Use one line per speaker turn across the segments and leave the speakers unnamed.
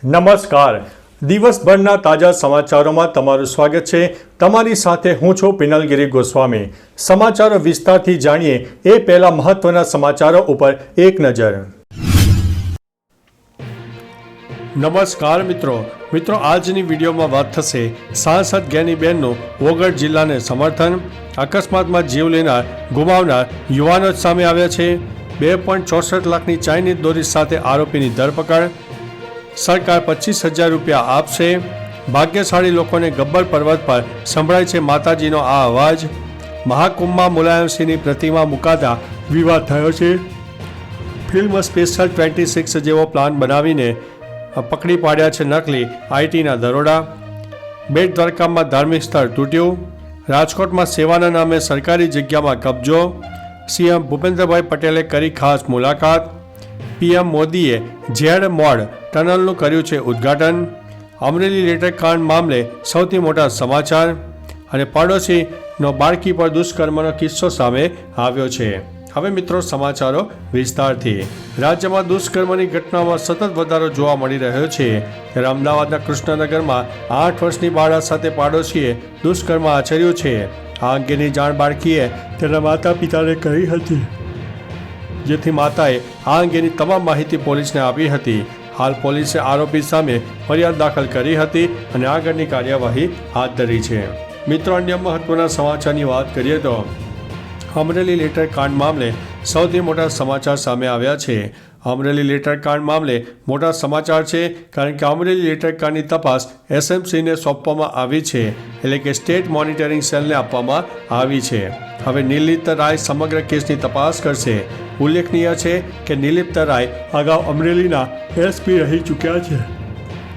નમસ્કાર. દિવસભરના તાજા સમાચારોમાં તમારું સ્વાગત છે. તમારી સાથે હું છું પિનલગીરી ગોસ્વામી. સમાચારો વિસ્તારથી જાણીએ એ પહેલા મહત્વના સમાચારો ઉપર એક નજર. નમસ્કાર મિત્રો. આજની વિડીયોમાં વાત થશે સાંસદ જ્ઞાનીબેનનું વોગડ જિલ્લાને સમર્થન. અકસ્માતમાં જીવ લેનાર ગુમાવનાર યુવાનો જ સામે આવ્યા છે. 2.64 લાખની ચાઇનીઝ દોરી સાથે આરોપીની ધરપકડ. સરકાર 25,000 રૂપિયા આપશે. ભાગ્યશાળી લોકોને ગબ્બર પર્વત પર સંભળાય છે માતાજીનો આ અવાજ. મહાકુંભમાં મુલાયમસિંહની પ્રતિમા મુકાતા વિવાદ થયો છે. ફિલ્મ સ્પેશિયલ 26 જેવો પ્લાન બનાવીને પકડી પાડ્યા છે નકલી આઈટીના દરોડા. બેટ દ્વારકામાં ધાર્મિક સ્થળ તૂટ્યું. રાજકોટમાં સેવાના નામે સરકારી જગ્યામાં કબજો. સીએમ ભૂપેન્દ્રભાઈ પટેલે કરી ખાસ મુલાકાત. પીએમ મોદીએ ઝેડ મોડ ટનલનું કર્યું છે ઉદ્ઘાટન. અમરેલી લેટર કાંડ મામલે સૌથી મોટા સમાચાર. અને પાડોશીનો બાળકી પર દુષ્કર્મનો કિસ્સો સામે આવ્યો છે. હવે મિત્રો સમાચારો વિસ્તારથી. રાજ્યમાં દુષ્કર્મની ઘટનામાં સતત વધારો જોવા મળી રહ્યો છે. ત્યારે અમદાવાદના કૃષ્ણનગરમાં 8 વર્ષની બાળા સાથે પાડોશીએ દુષ્કર્મ આચર્યું છે. આ અંગેની જાણ બાળકીએ તેના માતા પિતાને કરી હતી, જેથી માતાએ આ અંગેની તમામ માહિતી પોલીસને આપી હતી. હાલ પોલીસે આરોપી સામે ફરિયાદ દાખલ કરી હતી અને આગળની કાર્યવાહી હાથ ધરી છે. મિત્રો, અન્ય મહત્વના સમાચારની વાત કરીએ તો અમરેલી લેટર કાંડ મામલે સૌથી મોટા સમાચાર સામે આવ્યા છે. અમરેલી લેટર કાંડ મામલે મોટા સમાચાર છે, કારણ કે અમરેલી લેટર કાંડની તપાસ એસએમસીને સોંપવામાં આવી છે, એટલે કે સ્ટેટ મોનિટરિંગ સેલને આપવામાં આવી છે. હવે નિલિપ્ત રાય સમગ્ર કેસની તપાસ કરશે. ઉલ્લેખનીય છે કે નિલિપ્ત રાય અગાઉ અમરેલીના એસપી રહી ચૂક્યા છે.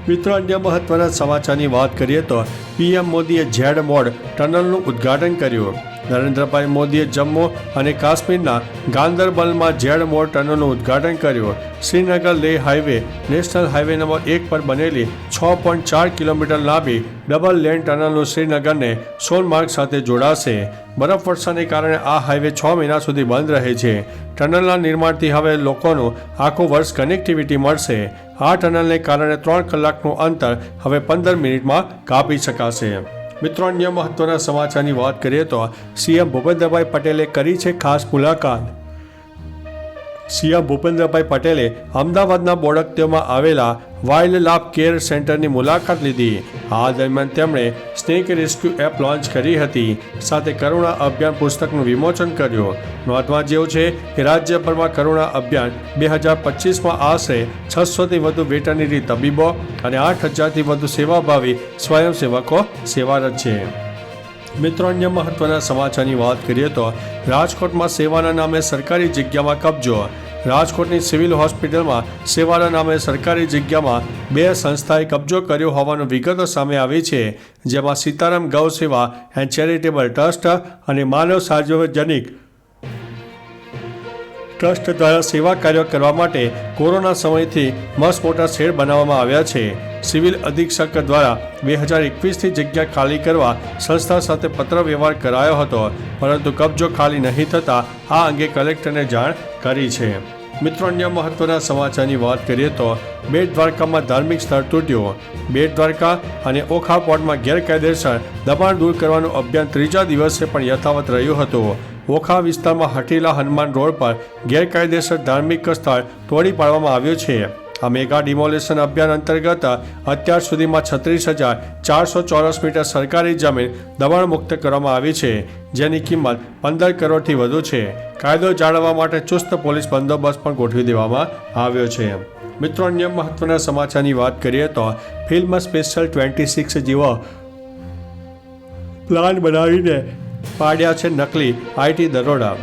મિત્રો, અન્ય મહત્વના સમાચારની વાત કરીએ તો પીએમ મોદીએ ઝેડ મોડ ટનલનું ઉદ્ઘાટન કર્યું. નરેન્દ્રભાઈ મોદીએ જમ્મુ અને કાશ્મીરના ગાંદરબલમાં ઝેડ મોડ ટનલનું ઉદ્ઘાટન કર્યું. Srinagar Leh highway national highway number 1 પર બનેલી 6.4 કિલોમીટર લાંબી ડબલ લેન ટનલનું શ્રીનગરને સોનમાર્ગ સાથે જોડાશે. બરફવર્ષાને કારણે આ હાઈવે 6 મહિના સુધી બંધ રહે છે. ટનલના નિર્માણથી હવે લોકોનું આખું વર્ષ કનેક્ટિવિટી મળશે. આ ટનલને કારણે 3 કલાકનું અંતર હવે 15 મિનિટમાં કાપી શકાશે. મિત્રો, અન્ય મહત્વના સમાચારની વાત કરીએ તો સીએમ ભૂપેન્દ્રભાઈ પટેલે કરી છે ખાસ મુલાકાત. સીએમ ભૂપેન્દ્રભાઈ પટેલે અમદાવાદના બોડકદેવમાં આવેલા વાઇલ્ડ લાઇફ કેર સેન્ટરની મુલાકાત લીધી. આ દરમિયાન તેમણે સ્નેક રેસ્ક્યુ એપ લોન્ચ કરી હતી. સાથે કરુણા અભિયાન પુસ્તકનું વિમોચન કર્યું. નોંધવા જેવું છે કે રાજ્યભરમાં કરુણા અભિયાન 2025માં આશરે 600થી વધુ વેટરનરી તબીબો અને 8,000થી વધુ સેવાભાવી સ્વયંસેવકો સેવારત છે. મિત્રો, અન્ય મહત્વના સમાચારની વાત કરીએ તો રાજકોટમાં સેવાના નામે સરકારી જગ્યામાં કબજો. રાજકોટની સિવિલ હોસ્પિટલમાં સેવાના નામે સરકારી જગ્યામાં 2 સંસ્થાએ કબજો કર્યો હોવાની વિગતો સામે આવી છે, જેમાં સીતારામ ગૌ સેવા એન્ડ ચેરિટેબલ ટ્રસ્ટ અને માનવ સાર્વજનિક ટ્રસ્ટ દ્વારા સેવા કાર્યો કરવા માટે કોરોના સમયથી મસ્ત મોટા શેડ બનાવવામાં આવ્યા છે. સિવિલ અધિક્ષક દ્વારા 2021થી જગ્યા ખાલી કરવા સંસ્થા સાથે પત્ર વ્યવહાર કરાયો હતો, પરંતુ કબજો ખાલી નહીં થતાં આ અંગે કલેક્ટરને જાણ કરી છે. મિત્રો, અન્ય મહત્વના સમાચારની વાત કરીએ તો બેટ દ્વારકામાં ધાર્મિક સ્થળ તૂટ્યું. બેટ દ્વારકા અને ઓખા પોર્ટમાં ગેરકાયદેસર દબાણ દૂર કરવાનું અભિયાન 3જા દિવસે પણ યથાવત રહ્યું હતું. ઓખા વિસ્તારમાં હટીલા હનુમાન રોડ પર ગેરકાયદેસર ધાર્મિક સ્થળ તોડી પાડવામાં આવ્યું છે. આ મેગા ડિમોલેશન અભિયાન અંતર્ગત અત્યાર સુધીમાં 36,400 ચોરસ મીટર સરકારી જમીન દબાણ મુક્ત કરવામાં આવી છે, જેની કિંમત 15 કરોડથી વધુ છે. કાયદો જાળવવા માટે ચુસ્ત પોલીસ બંદોબસ્ત પણ ગોઠવી દેવામાં આવ્યો છે. મિત્રો, અન્ય મહત્વના સમાચારની વાત કરીએ તો ફિલ્મ સ્પેશિયલ 26 જેવો પ્લાન બનાવીને પાડ્યા છે નકલી આઈટી દરોડા.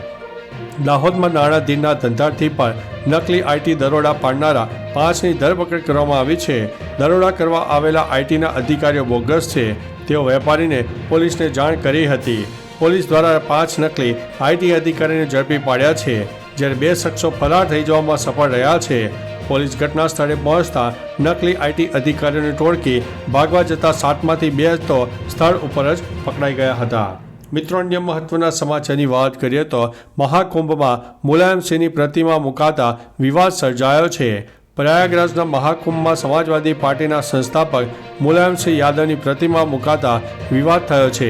દાહોદમાં નાણાધીનના ધંધાર્થી પર નકલી આઈટી દરોડા પાડનારા 5ની ધરપકડ કરવામાં આવી છે. દરોડા કરવા આવેલા આઈટીના અધિકારીઓ બોગસ છે. તેઓ વેપારીને પોલીસને જાણ કરી હતી. પોલીસ દ્વારા 5 નકલી આઈટી અધિકારીને ઝડપી પાડ્યા છે, જ્યારે 2 શખ્સો ફરાર થઈ જવામાં સફળ રહ્યા છે. પોલીસ ઘટના સ્થળે પહોંચતા નકલી આઈટી અધિકારીઓની ટોળકી ભાગવા જતા 7માંથી 2 તો સ્થળ ઉપર જ પકડાઈ ગયા હતા. મિત્રો, અન્ય મહત્વના સમાચારની વાત કરીએ તો મહાકુંભમાં મુલાયમસિંહની પ્રતિમા મુકાતા વિવાદ સર્જાયો છે. પ્રયાગરાજના મહાકુંભમાં સમાજવાદી પાર્ટીના સંસ્થાપક મુલાયમસિંહ યાદવની પ્રતિમા મુકાતા વિવાદ થયો છે.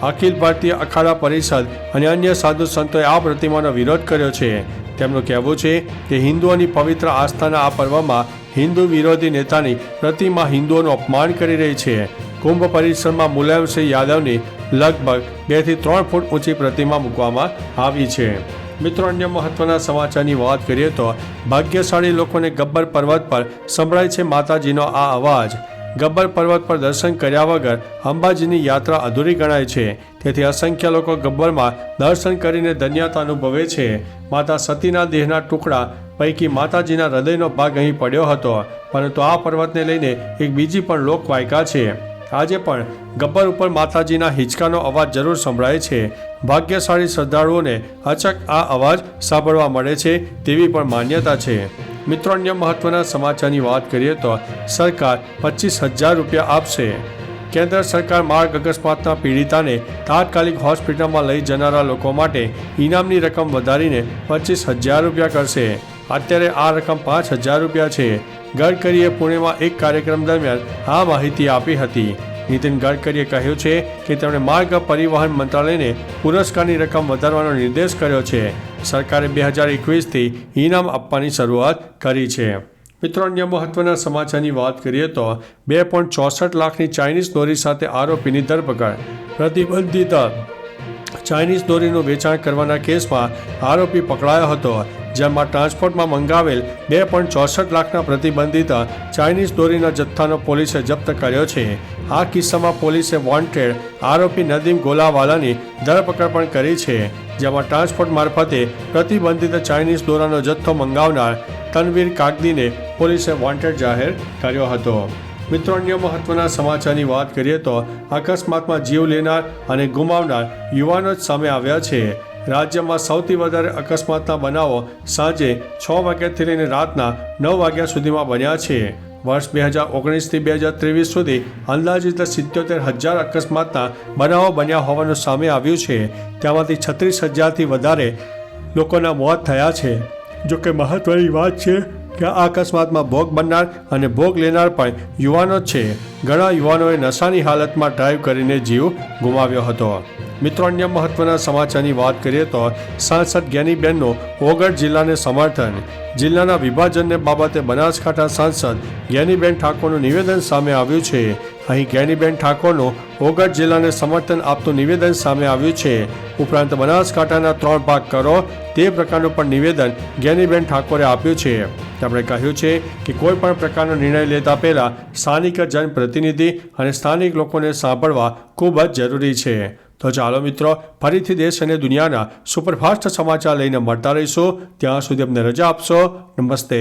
અખિલ ભારતીય અખાડા પરિષદ અને અન્ય સાધુ સંતોએ આ પ્રતિમાનો વિરોધ કર્યો છે. તેમનું કહેવું છે કે હિન્દુઓની પવિત્ર આસ્થાના આ પર્વમાં હિન્દુ વિરોધી નેતાની પ્રતિમા હિન્દુઓનું અપમાન કરી રહી છે. કુંભ પરિસરમાં મુલાયમસિંહ યાદવની લગભગ 2 થી 3 ફૂટ ઊંચી પ્રતિમા મૂકવામાં આવી છે. મિત્રો, અન્ય મહત્વના સમાચારની વાત કરીએ તો ભાગ્યશાળી લોકોને ગબ્બર પર્વત પર સંભળાય છે માતાજીનો આ અવાજ. ગબ્બર પર્વત પર દર્શન કર્યા વગર અંબાજીની યાત્રા અધૂરી ગણાય છે. તેથી અસંખ્ય લોકો ગબ્બરમાં દર્શન કરીને ધન્યતા અનુભવે છે. માતા સતીના દેહના ટુકડા પૈકી માતાજીના હૃદયનો ભાગ અહીં પડ્યો હતો, પરંતુ આ પર્વતને લઈને એક બીજી પણ લોકવાયકા છે. આજે પણ ગબ્બર ઉપર માતાજીના હિંચકાનો અવાજ જરૂર સંભળાય છે. ભાગ્યશાળી શ્રદ્ધાળુઓને અચક આ અવાજ સાંભળવા મળે છે તેવી પણ માન્યતા છે. મિત્રો, અન્ય મહત્વના સમાચારની વાત કરીએ તો સરકાર 25,000 રૂપિયા આપશે. કેન્દ્ર સરકાર માર્ગ અકસ્માતના પીડિતાને તાત્કાલિક હોસ્પિટલમાં લઈ જનારા લોકો માટે ઇનામની રકમ વધારીને 25,000 રૂપિયા કરશે. અત્યારે આ રકમ 5,000 રૂપિયા છે. ગડકરીએ પુણેમાં એક કાર્યક્રમ દરમિયાન આ માહિતી આપી હતી. નીતિન ગડકરીએ કહ્યું છે કે તેમણે માર્ગ પરિવહન મંત્રાલયને પુરસ્કારની રકમ વધારવાનો નિર્દેશ કર્યો છે. સરકારે 2021થી ઇનામ આપવાની શરૂઆત કરી છે. મિત્રો, અન્ય મહત્વના સમાચારની વાત કરીએ તો 2.64 લાખની ચાઇનીઝ દોરી સાથે આરોપીની ધરપકડ. પ્રતિબંધિત ચાઇનીઝ દોરીનું વેચાણ કરવાના કેસમાં આરોપી પકડાયો હતો, જેમાં ટ્રાન્સપોર્ટમાં મંગાવેલ 2.64 લાખના પ્રતિબંધિત ચાઇનીઝ દોરીના જથ્થાનો પોલીસે જપ્ત કર્યો છે. આ કિસ્સામાં પોલીસે વોન્ટેડ આરોપી નદીમ ગોલાવાલાની ધરપકડ પણ કરી છે, જેમાં ટ્રાન્સપોર્ટ મારફતે પ્રતિબંધિત ચાઇનીઝ દોરાનો જથ્થો મંગાવનાર તનવીર કાગદીને પોલીસે વોન્ટેડ જાહેર કર્યો હતો. મિત્રો, અન્ય મહત્વના સમાચારની વાત કરીએ તો અકસ્માતમાં જીવ લેનાર અને ગુમાવનાર યુવાનો જ સામે આવ્યા છે. રાજ્યમાં સૌથી વધારે અકસ્માતના બનાવો સાંજે 6 વાગ્યાથી લઈને રાતના 9 વાગ્યા સુધીમાં બન્યા છે. વર્ષ 2019થી 2023 સુધી અંદાજિત 77,000 અકસ્માતના બનાવો બન્યા હોવાનું સામે આવ્યું છે. તેમાંથી 36,000થી વધારે લોકોના મોત થયા છે. જોકે મહત્વની વાત છે કે આ અકસ્માતમાં ભોગ બનનાર અને ભોગ લેનાર પણ યુવાનો જ છે. ઘણા યુવાનોએ નશાની હાલતમાં ડ્રાઈવ કરીને જીવ ગુમાવ્યો હતો. મિત્રો, અન્ય મહત્વના સમાચારની વાત કરીએ તો સાંસદ જ્ઞાનીબેનનું ઓગળ જિલ્લાને સમર્થન. જિલ્લાના વિભાજનને બાબતે બનાસકાંઠા સાંસદ જ્ઞાનીબેન ઠાકોરનું નિવેદન સામે આવ્યું છે. અહીં જ્ઞાનીબેન ઠાકોરનું ઓગળ જિલ્લાને સમર્થન આપતું નિવેદન સામે આવ્યું છે. ઉપરાંત બનાસકાંઠાના 3 ભાગ કરો તે પ્રકારનું પણ નિવેદન જ્ઞાનીબેન ઠાકોરે આપ્યું છે. તેમણે કહ્યું છે કે કોઈ પણ પ્રકારનો નિર્ણય લેતા પહેલા સ્થાનિક જનપ્રતિનિધિ અને સ્થાનિક લોકોને સાંભળવા ખૂબ જ જરૂરી છે. તો ચાલો મિત્રો, ફરીથી દેશ અને દુનિયાના સુપરફાસ્ટ સમાચાર લઈને મળતા રહીશું. ત્યાં સુધી અમને રજા આપશો. નમસ્તે.